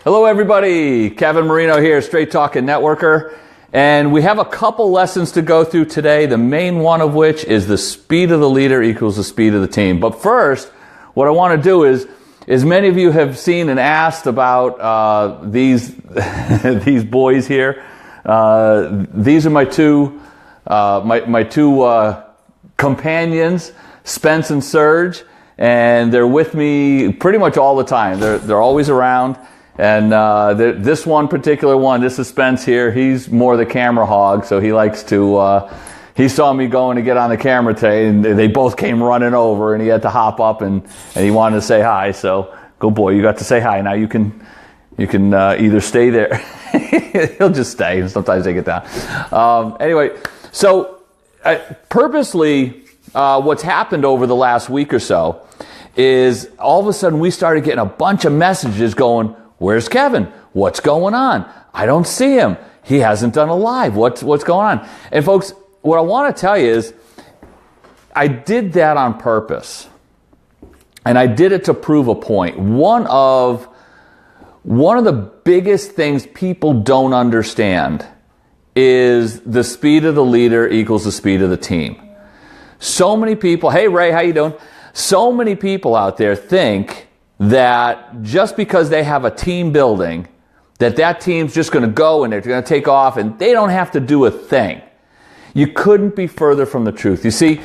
Hello everybody, Kevin Marino here, Straight Talking Networker, and we have a couple lessons to go through today, the main one of which is the speed of the leader equals the speed of the team. But first, what I want to do is many of you have seen and asked about these these boys here. These are my two companions, Spence and Serge, and they're with me pretty much all the time. They're always around. And this one particular one, this is Spence here. He's more the camera hog, so he likes to. He saw me going to get on the camera today, and they both came running over, and he had to hop up and he wanted to say hi. So, good boy, you got to say hi. Now you can either stay there. He'll just stay, and sometimes they get down. Anyway, so purposely, what's happened over the last week or so is all of a sudden we started getting a bunch of messages going, "Where's Kevin? What's going on? I don't see him. He hasn't done a live. What's going on?" And folks, what I want to tell you is I did that on purpose. And I did it to prove a point. One of the biggest things people don't understand is the speed of the leader equals the speed of the team. So many people, hey Ray, how you doing? So many people out there think that just because they have a team building, that team's just going to go and they're going to take off and they don't have to do a thing. You couldn't be further from the truth. You see,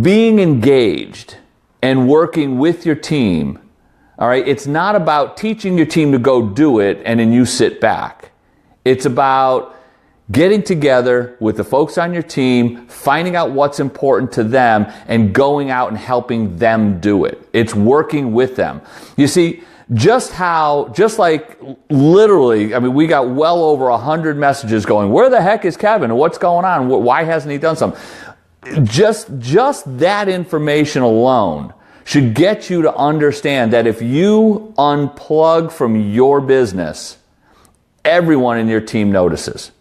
being engaged and working with your team, all right, it's not about teaching your team to go do it and then you sit back. It's about getting together with the folks on your team, finding out what's important to them, and going out and helping them do it. It's working with them. You see, just like literally, I mean, we got well over 100 messages going, "Where the heck is Kevin? What's going on? Why hasn't he done something?" Just that information alone should get you to understand that if you unplug from your business, everyone in your team notices.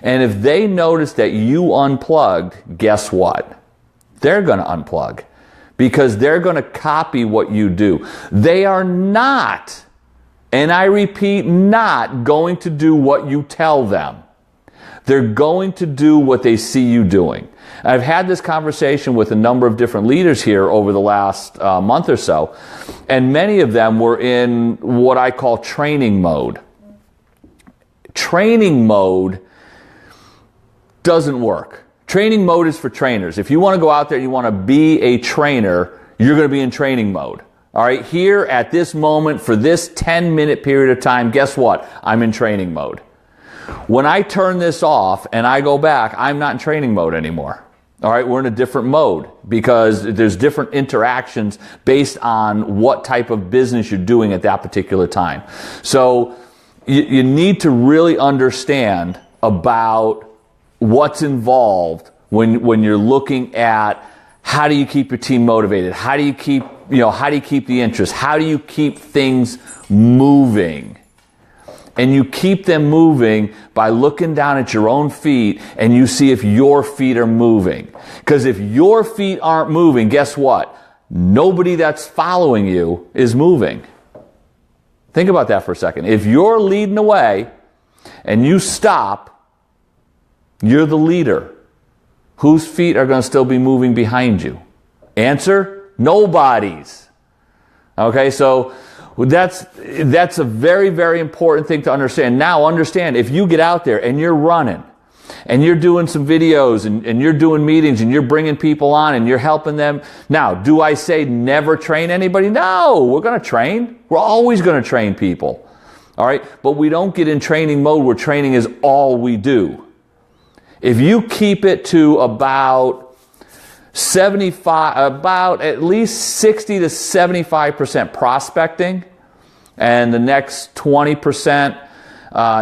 And if they notice that you unplugged, guess what? They're going to unplug because they're going to copy what you do. They are not, and I repeat, not going to do what you tell them. They're going to do what they see you doing. I've had this conversation with a number of different leaders here over the last month or so, and many of them were in what I call training mode. Training mode doesn't work. Training mode is for trainers. If you want to go out there and you want to be a trainer, you're going to be in training mode. All right, here at this moment for this 10-minute period of time, guess what? I'm in training mode. When I turn this off and I go back, I'm not in training mode anymore. All right, we're in a different mode because there's different interactions based on what type of business you're doing at that particular time. So you need to really understand about what's involved when you're looking at how do you keep your team motivated? How do you keep the interest? How do you keep things moving? And you keep them moving by looking down at your own feet and you see if your feet are moving. Because if your feet aren't moving, guess what? Nobody that's following you is moving. Think about that for a second. If you're leading the way and you stop, you're the leader. Whose feet are going to still be moving behind you? Answer: nobody's. Okay, so that's a very, very important thing to understand. Now understand, if you get out there and you're running and you're doing some videos and you're doing meetings and you're bringing people on and you're helping them. Now, do I say never train anybody? No, we're going to train. We're always going to train people. All right, but we don't get in training mode where training is all we do. If you keep it to about at least 60 to 75% prospecting, and the next 20%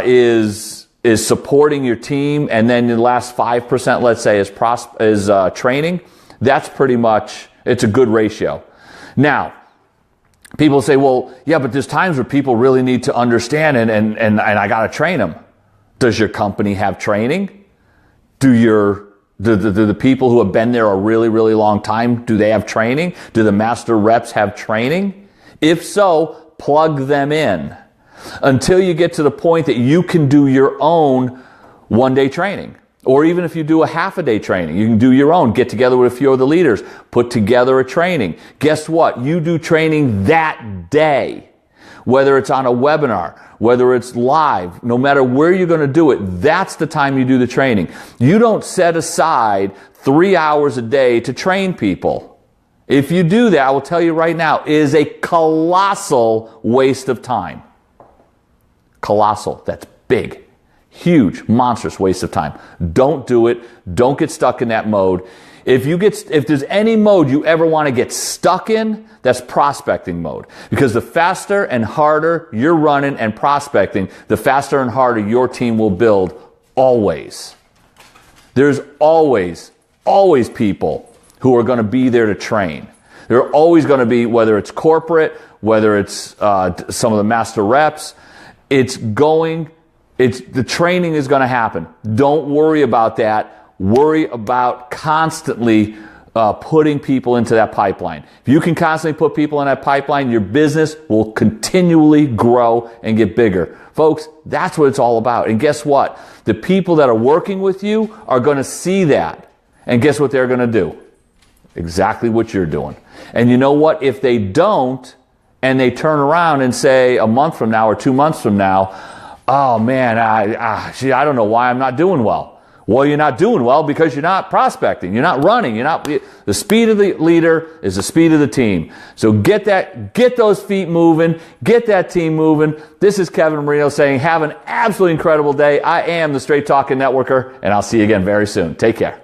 is supporting your team, and then the last 5%, let's say, is training. That's pretty much, it's a good ratio. Now, people say, well, yeah, but there's times where people really need to understand and I got to train them. Does your company have training? Do the people who have been there a really, really long time, do they have training? Do the master reps have training? If so, plug them in. until you get to the point that you can do your own one-day training. Or even if you do a half-a-day training, you can do your own. Get together with a few other leaders. Put together a training. Guess what? You do training that day. Whether it's on a webinar, whether it's live, no matter where you're going to do it, that's the time you do the training. You don't set aside 3 hours a day to train people. If you do that, I will tell you right now, it is a colossal waste of time. Colossal. That's big. Huge, monstrous waste of time. Don't do it. Don't get stuck in that mode. If there's any mode you ever want to get stuck in, that's prospecting mode. Because the faster and harder you're running and prospecting, the faster and harder your team will build, always. There's always people who are going to be there to train. There are always going to be, whether it's corporate, whether it's some of the master reps, the training is going to happen. Don't worry about that. Worry about constantly putting people into that pipeline. If you can constantly put people in that pipeline, your business will continually grow and get bigger. Folks, that's what it's all about. And guess what? The people that are working with you are going to see that. And guess what they're going to do? Exactly what you're doing. And you know what? If they don't, and they turn around and say a month from now or 2 months from now, oh man, I don't know why I'm not doing well. Well, you're not doing well because you're not prospecting. You're not running. The speed of the leader is the speed of the team. So get those feet moving. Get that team moving. This is Kevin Marino saying, have an absolutely incredible day. I am the Straight Talking Networker, and I'll see you again very soon. Take care.